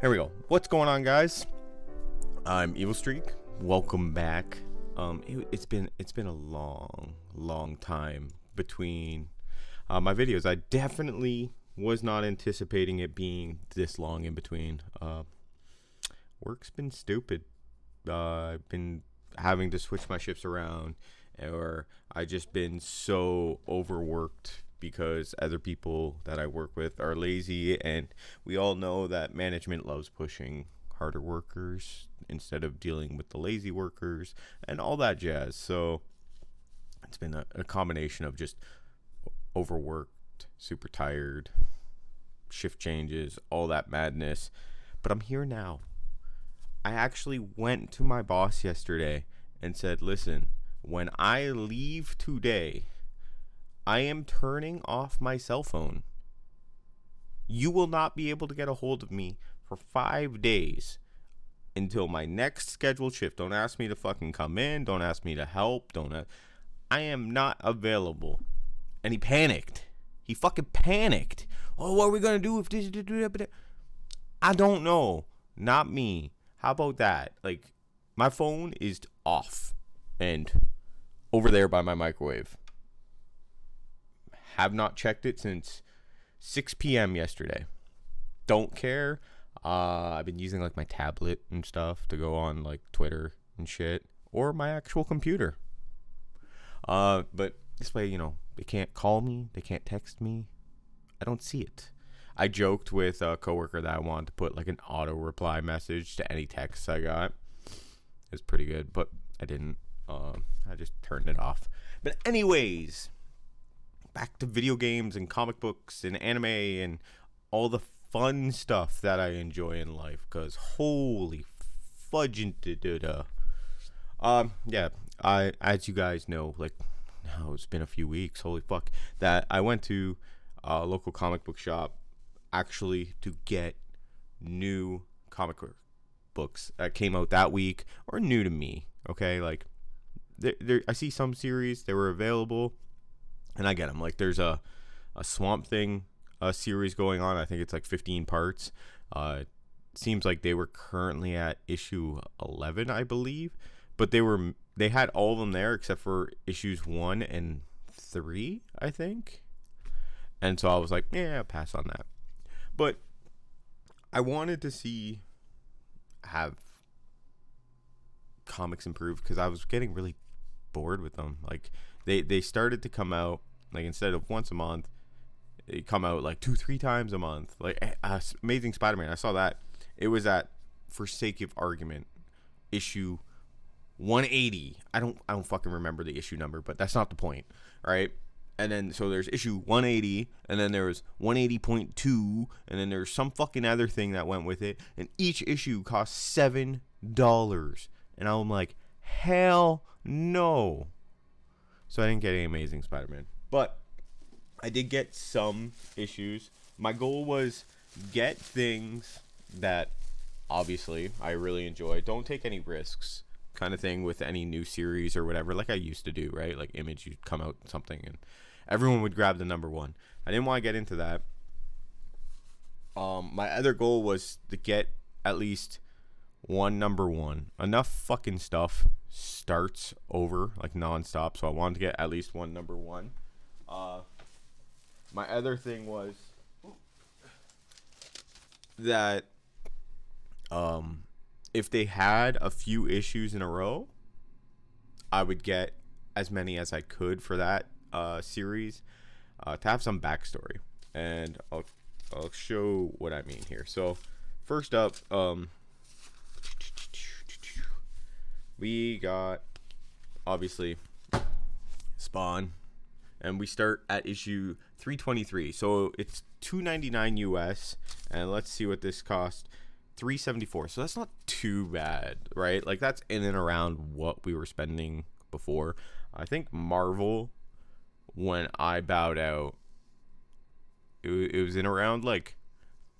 Here we go. What's going on, guys? I'm Evil Streak. Welcome back. It's been a long time between my videos. I definitely was not anticipating it being this long in between. Work's been stupid. I've been having to switch my shifts around, or I just been so overworked because other people that I work with are lazy, and we all know that management loves pushing harder workers instead of dealing with the lazy workers and all that jazz. So it's been a combination of just overworked, super tired, shift changes, all that madness. But I'm here now. I actually went to my boss yesterday and said, listen, when I leave today, I am turning off my cell phone. You will not be able to get a hold of me for 5 days until my next scheduled shift. Don't ask me to fucking come in. Don't ask me to help. I am not available. And he panicked. He fucking panicked. Oh, what are we going to do if this? I don't know. Not me. How about that? Like, my phone is off and over there by my microwave. Have not checked it since 6 p.m. yesterday. Don't care. I've been using like my tablet and stuff to go on like Twitter and shit, or my actual computer. But this way, they can't call me, they can't text me. I don't see it. I joked with a coworker that I wanted to put like an auto reply message to any texts I got. It was pretty good, but I didn't. I just turned it off. But anyways, back to video games and comic books and anime and all the fun stuff that I enjoy in life. Cause holy fudging yeah, as you guys know, like, now it's been a few weeks. Holy fuck, that I went to a local comic book shop actually to get new comic books that came out that week or new to me. Okay, like I see some series they were available, and I get them. Like there's a Swamp Thing series going on. I think it's like 15 parts. It seems like they were currently at issue 11, I believe, but they had all of them there except for issues 1 and 3, I think. And so I was like, yeah, I'll pass on that. But I wanted to have comics improve because I was getting really bored with them. Like they started to come out like instead of once a month, they come out like 2-3 times a month. Like Amazing Spider-Man, I saw that. It was at, for sake of argument, issue 180. I don't fucking remember the issue number, but that's not the point, right? And then so there's issue 180, and then there was 180.2, and then there's some fucking other thing that went with it, and each issue cost $7. And I'm like, hell no. So I didn't get any Amazing Spider-Man, but I did get some issues. My goal was get things that obviously I really enjoy. Don't take any risks kind of thing with any new series or whatever, like I used to do, right? Like Image, you'd come out something and everyone would grab the number one. I didn't want to get into that. My other goal was to get at least one number one. Enough fucking stuff starts over like nonstop, so I wanted to get at least one number one. My other thing was that if they had a few issues in a row, I would get as many as I could for that series to have some backstory, and I'll show what I mean here. So first up, we got obviously Spawn, and we start at issue 323. So it's $2.99 US, and let's see what this cost. $3.74. So that's not too bad, right? Like that's in and around what we were spending before. I think Marvel, when I bowed out, it was in around like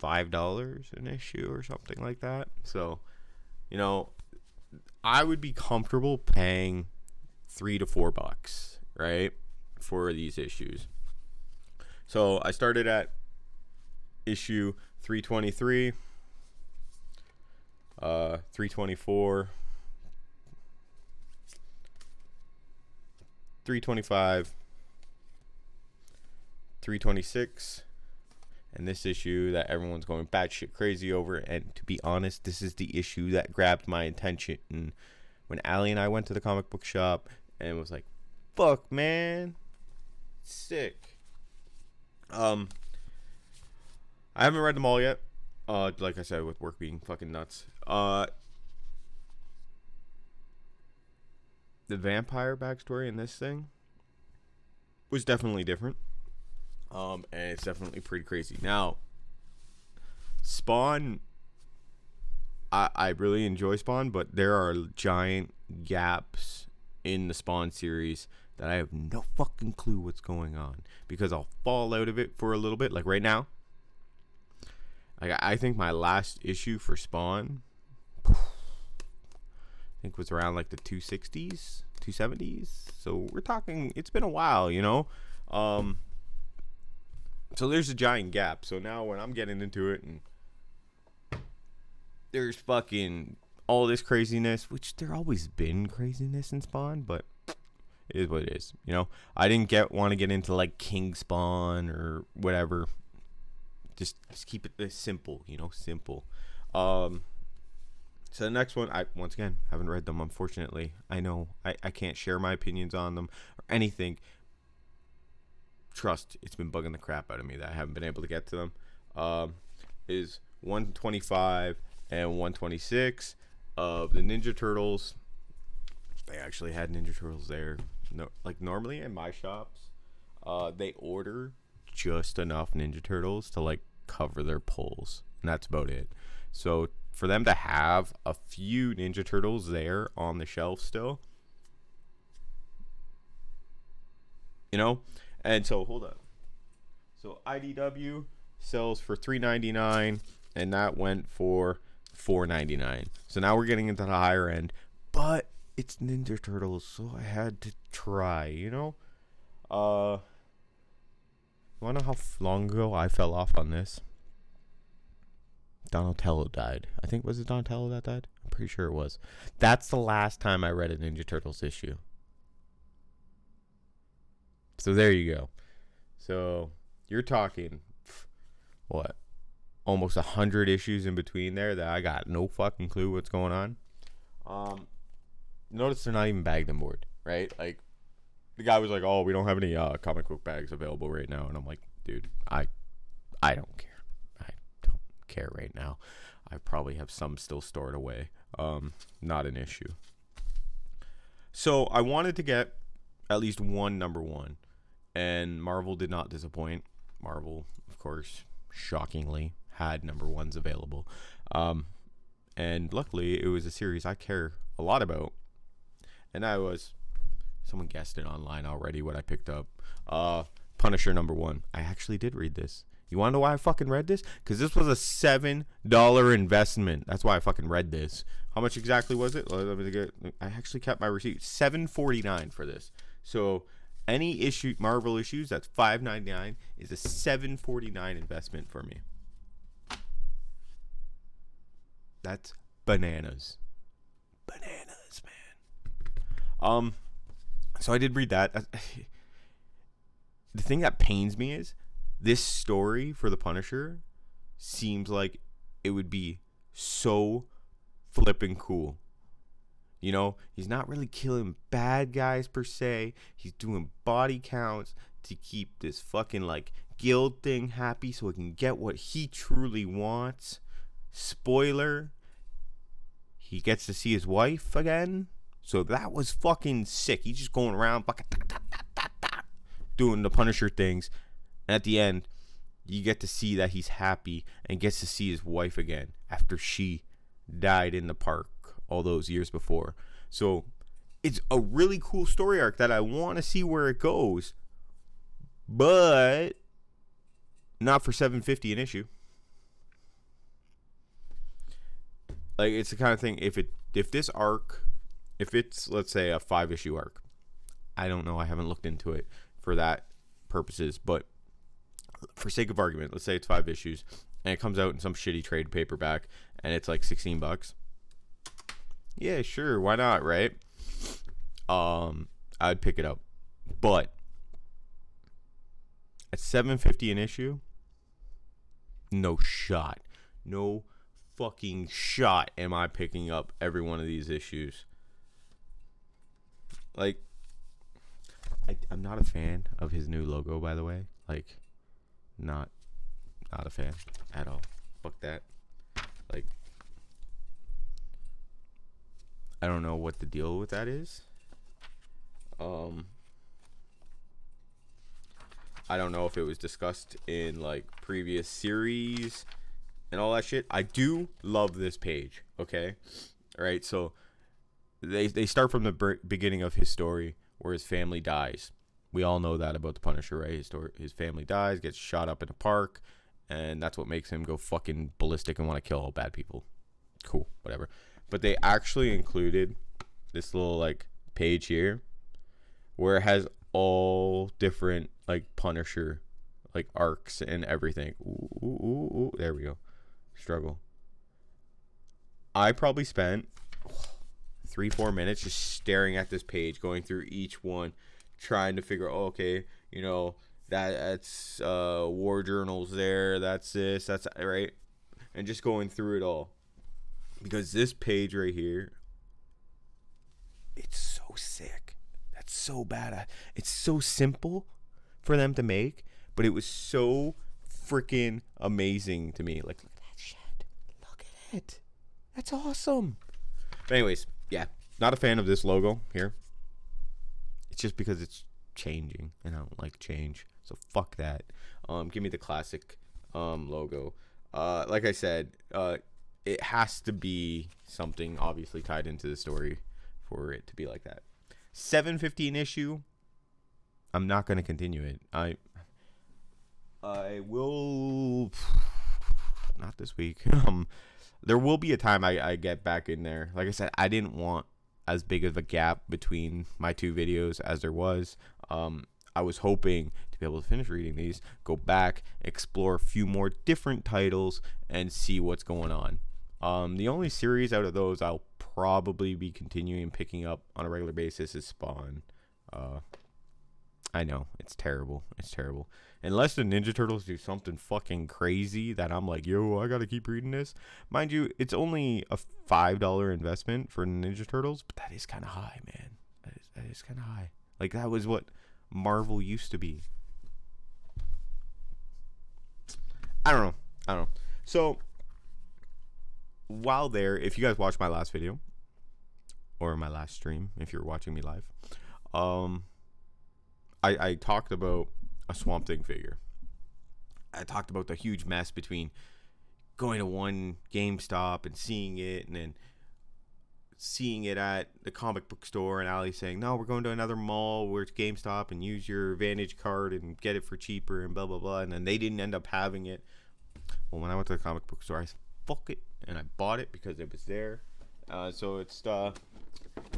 $5 an issue or something like that. So, I would be comfortable paying $3 to $4, right, for these issues. So I started at issue 323, 324, 325, 326, and this issue that everyone's going batshit crazy over. And to be honest, this is the issue that grabbed my attention. And when Allie and I went to the comic book shop and was like, fuck, man, sick. I haven't read them all yet. Like I said, with work being fucking nuts. The vampire backstory in this thing was definitely different. And it's definitely pretty crazy. Now, Spawn, I really enjoy Spawn, but there are giant gaps in the Spawn series that I have no fucking clue what's going on, because I'll fall out of it for a little bit. Like right now, I think my last issue for Spawn, I think, was around like the 260s, 270s. So we're talking, it's been a while, you know. So there's a giant gap. So now when I'm getting into it and there's fucking all this craziness, which there always been craziness in Spawn, but it is what it is, you know. I didn't want to get into like King Spawn or whatever. Just keep it simple, you know, simple. So the next one, I once again haven't read them, unfortunately. I know I can't share my opinions on them or anything. Trust, it's been bugging the crap out of me that I haven't been able to get to them. Is 125 and 126 of the Ninja Turtles. They actually had Ninja Turtles there. No, like normally in my shops, they order just enough Ninja Turtles to like cover their pulls, and that's about it. So for them to have a few Ninja Turtles there on the shelf still, you know. And so hold up. So IDW sells for $3.99, and that went for $4.99. So now we're getting into the higher end, but it's Ninja Turtles, so I had to try, you know. You wanna know how long ago I fell off on this? Donatello died. I think, was it Donatello that died? I'm pretty sure it was. That's the last time I read a Ninja Turtles issue. So there you go. So you're talking, what, almost 100 issues in between there that I got no fucking clue what's going on. Notice they're not even bagged and board, right? Like, the guy was like, "Oh, we don't have any comic book bags available right now," and I'm like, "Dude, I don't care. I don't care right now. I probably have some still stored away. Not an issue." So I wanted to get at least one number one, and Marvel did not disappoint. Marvel, of course, shockingly had number ones available, and luckily it was a series I care a lot about, and someone guessed it online already what I picked up. Punisher number one. I actually did read this. You want to know why I fucking read this? Because this was a $7 investment. That's why I fucking read this. How much exactly was it? I actually kept my receipt. $7.49 for this. So any issue, Marvel issues, that's $5.99, is a $7.49 investment for me. That's bananas. Bananas, man. So I did read that. The thing that pains me is this story for the Punisher seems like it would be so flipping cool. You know, he's not really killing bad guys per se. He's doing body counts to keep this fucking like guild thing happy so he can get what he truly wants. Spoiler, he gets to see his wife again. So that was fucking sick. He's just going around doing the Punisher things. And at the end, you get to see that he's happy and gets to see his wife again after she died in the park all those years before. So it's a really cool story arc that I want to see where it goes, but not for $7.50 an issue. Like, it's the kind of thing, if this arc, if it's, let's say, a 5-issue arc, I don't know, I haven't looked into it for that purposes, but for sake of argument, let's say it's 5 issues, and it comes out in some shitty trade paperback, and it's like $16. Yeah, sure, why not, right? I'd pick it up, but at $7.50 an issue, no shot, no fucking shot am I picking up every one of these issues. Like, I'm not a fan of his new logo, by the way. Like, not a fan at all. Fuck that. Like, I don't know what the deal with that is. I don't know if it was discussed in like previous series and all that shit. I do love this page. Okay, all right. So they start from the beginning of his story where his family dies. We all know that about the Punisher, right? His family dies, gets shot up in a park, and that's what makes him go fucking ballistic and want to kill all bad people. Cool, whatever. But they actually included this little like page here where it has all different like Punisher like arcs and everything. Ooh, there we go. Struggle. I probably spent 3-4 minutes just staring at this page, going through each one, trying to figure out, okay, you know, that's war journals there, that's this, that's right, and just going through it all, because this page right here, it's so sick. That's so bad. It's so simple for them to make, but it was so freaking amazing to me. Like, look at that shit. Look at it. That's awesome. But anyways, yeah, not a fan of this logo here. It's just because it's changing, and I don't like change. So fuck that. Give me the classic logo. Like I said, it has to be something obviously tied into the story for it to be like that. $7.50 an issue. I'm not gonna continue it. I will not this week. There will be a time I get back in there. Like I said, I didn't want as big of a gap between my two videos as there was. I was hoping to be able to finish reading these, go back, explore a few more different titles, and see what's going on. The only series out of those I'll probably be continuing picking up on a regular basis is Spawn. I know, it's terrible. It's terrible. Unless the Ninja Turtles do something fucking crazy that I'm like, yo, I gotta keep reading this. Mind you, it's only a $5 investment for Ninja Turtles, but that is kind of high, man. That is kind of high. Like, that was what Marvel used to be. I don't know. So, while there, if you guys watched my last video, or my last stream, if you're watching me live, I talked about a Swamp Thing figure. I talked about the huge mess between going to one GameStop and seeing it, and then seeing it at the comic book store, and Ali saying, no, we're going to another mall where it's GameStop and use your Vantage card and get it for cheaper and blah, blah, blah. And then they didn't end up having it. Well, when I went to the comic book store, I said, fuck it. And I bought it because it was there. So it's the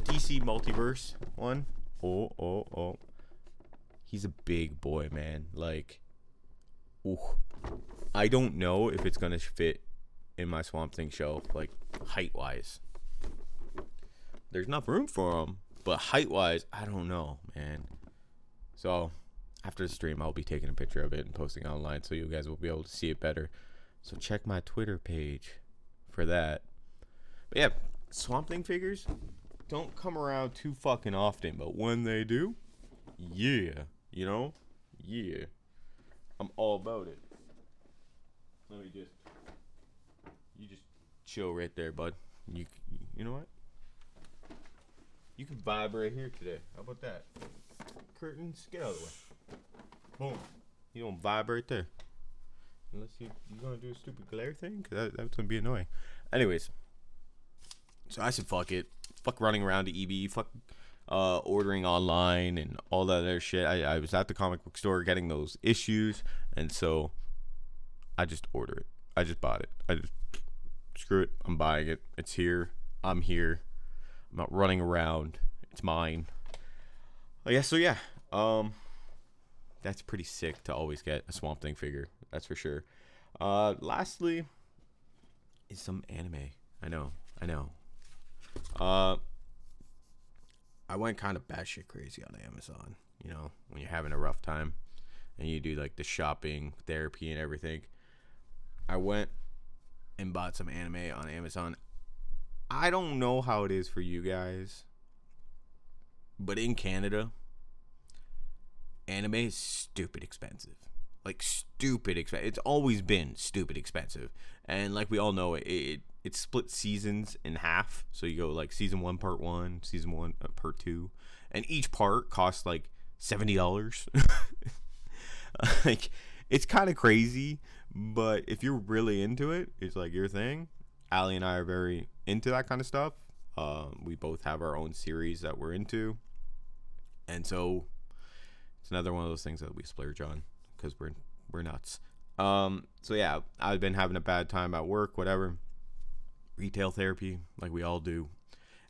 DC Multiverse one. Oh. He's a big boy, man. Like, ooh. I don't know if it's going to fit in my Swamp Thing shelf, like, height-wise. There's enough room for him, but height-wise, I don't know, man. So, after the stream, I'll be taking a picture of it and posting online so you guys will be able to see it better. So, check my Twitter page for that. But yeah, Swamp Thing figures don't come around too fucking often, but when they do, yeah. You know? Yeah. I'm all about it. Let me you just chill right there, bud. You know what? You can vibe right here today. How about that? Curtains, get out of the way. Boom. You don't vibe right there. Unless you're gonna do a stupid glare thing, cause that's gonna be annoying. Anyways, so I said fuck it. Fuck running around to EB. Fuck ordering online and all that other shit. I was at the comic book store getting those issues, and so I just order it. I just bought it. I just screw it. I'm buying it. It's here. I'm here. I'm not running around. It's mine. So yeah. That's pretty sick to always get a Swamp Thing figure. That's for sure. Lastly is some anime. I know. Uh, I went kind of batshit crazy on Amazon. You know, when you're having a rough time and you do like the shopping, therapy, and everything. I went and bought some anime on Amazon. I don't know how it is for you guys, but in Canada, anime is stupid expensive. Like stupid expensive. It's always been stupid expensive, and like we all know, it split seasons in half. So you go like season one, part one, season one, part two, and each part costs like $70. Like it's kind of crazy, but if you're really into it, it's like your thing. Ali and I are very into that kind of stuff. We both have our own series that we're into, and so it's another one of those things that we splurge on because we're nuts. So yeah, I've been having a bad time at work, whatever. Retail therapy, like we all do,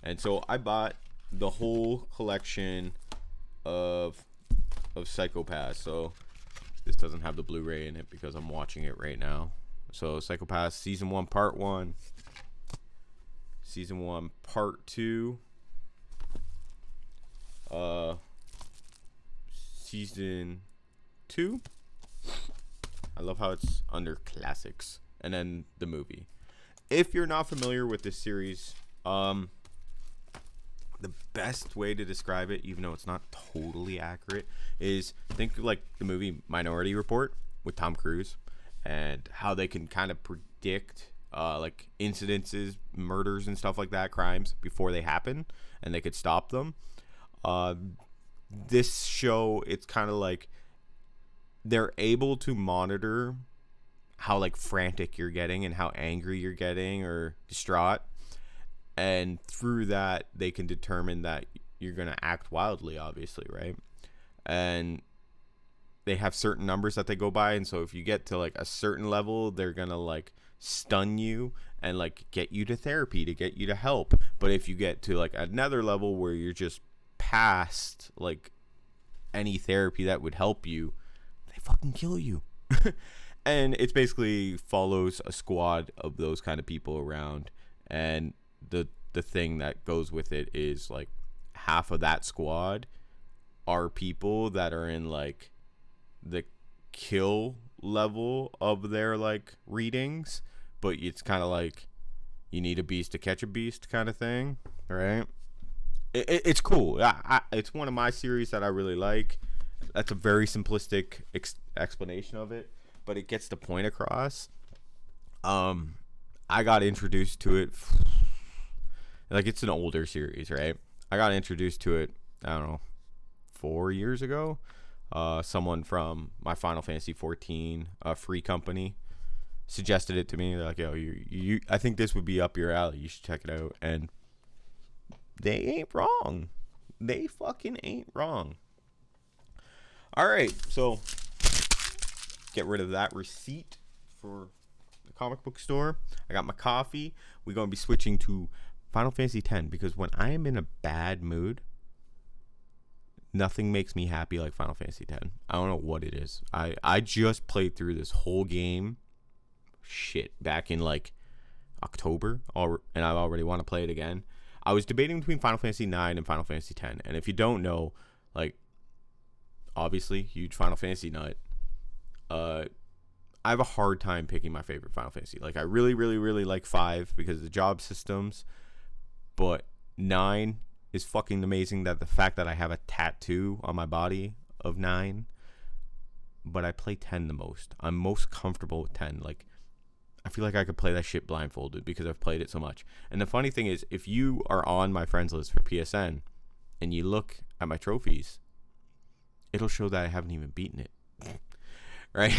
and so I bought the whole collection of Psycho-Pass. So this doesn't have the Blu-ray in it because I'm watching it right now. So Psycho-Pass season 1 part 1, season 1 part 2, season 2. I love how it's under classics, and then the movie. If you're not familiar with this series, the best way to describe it, even though it's not totally accurate, is think like the movie Minority Report with Tom Cruise, and how they can kind of predict like incidences, murders, and stuff like that, crimes before they happen, and they could stop them. This show, it's kind of like they're able to monitor how like frantic you're getting and how angry you're getting or distraught, and through that they can determine that you're going to act wildly, obviously, right? And they have certain numbers that they go by, and so if you get to like a certain level, they're going to like stun you and like get you to therapy to get you to help. But if you get to like another level where you're just past like any therapy that would help you, they fucking kill you. And it's basically follows a squad of those kind of people around, and the thing that goes with it is like half of that squad are people that are in like the kill level of their like readings, but it's kind of like you need a beast to catch a beast kind of thing, right? It's cool. It's one of my series that I really like. That's a very simplistic explanation of it, but it gets the point across. I got introduced to it like it's an older series, right? I got introduced to it, I don't know, 4 years ago. Someone from my Final Fantasy 14 free company suggested it to me. They're like, "Yo, you I think this would be up your alley. You should check it out." And they ain't wrong. They fucking ain't wrong. All right, so get rid of that receipt for the comic book store. I got my coffee. We're going to be switching to Final Fantasy X, because when I am in a bad mood, nothing makes me happy like Final Fantasy X. I don't know what it is. I just played through this whole game, back in like October, and I already want to play it again. I was debating between Final Fantasy IX and Final Fantasy X, and if you don't know, like, obviously, huge Final Fantasy nut. I have a hard time picking my favorite Final Fantasy. Like, I really, really, really like 5 because of the job systems, but 9 is fucking amazing. That the fact that I have a tattoo on my body of 9, but I play 10 the most. I'm most comfortable with 10. Like, I feel like I could play that shit blindfolded because I've played it so much. And the funny thing is, if you are on my friends list for PSN and you look at my trophies, it'll show that I haven't even beaten it. Right?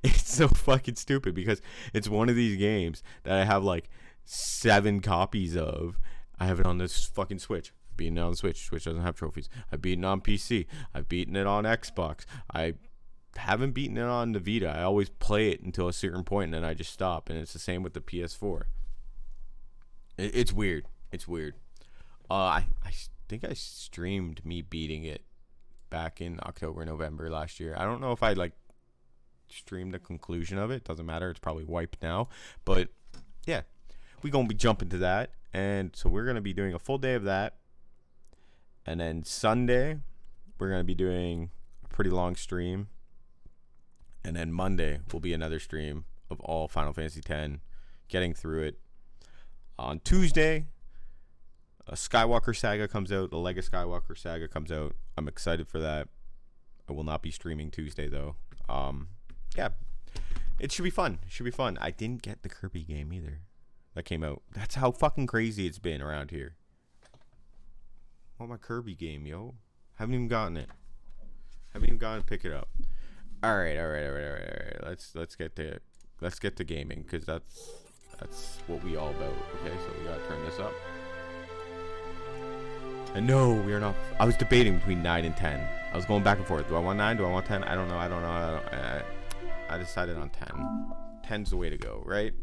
It's so fucking stupid because it's one of these games that I have like 7 copies of. I have it on this fucking Switch. I've beaten it on the Switch. Switch doesn't have trophies. I've beaten it on PC. I've beaten it on Xbox. I haven't beaten it on the Vita. I always play it until a certain point and then I just stop. And it's the same with the PS4. It's weird. It's weird. I think I streamed me beating it back in October, November last year. I don't know if I like stream the conclusion of it. Doesn't matter. It's probably wiped now. But yeah, we gonna be jumping to that, and so we're gonna be doing a full day of that, and then Sunday we're gonna be doing a pretty long stream, and then Monday will be another stream of all Final Fantasy X, getting through it. On Tuesday, a Skywalker Saga comes out. The Lego Skywalker Saga comes out. I'm excited for that. I will not be streaming Tuesday though. Yeah, it should be fun. It should be fun. I didn't get the Kirby game either. That came out. That's how fucking crazy it's been around here. I want my Kirby game, yo. Haven't even gotten it. Haven't even gotten to pick it up. All right. Let's get to gaming, because that's what we all about. Okay, so we gotta turn this up. And no, we are not. I was debating between 9 and 10. I was going back and forth. Do I want 9? Do I want 10? I don't know. I decided on 10. 10's the way to go, right?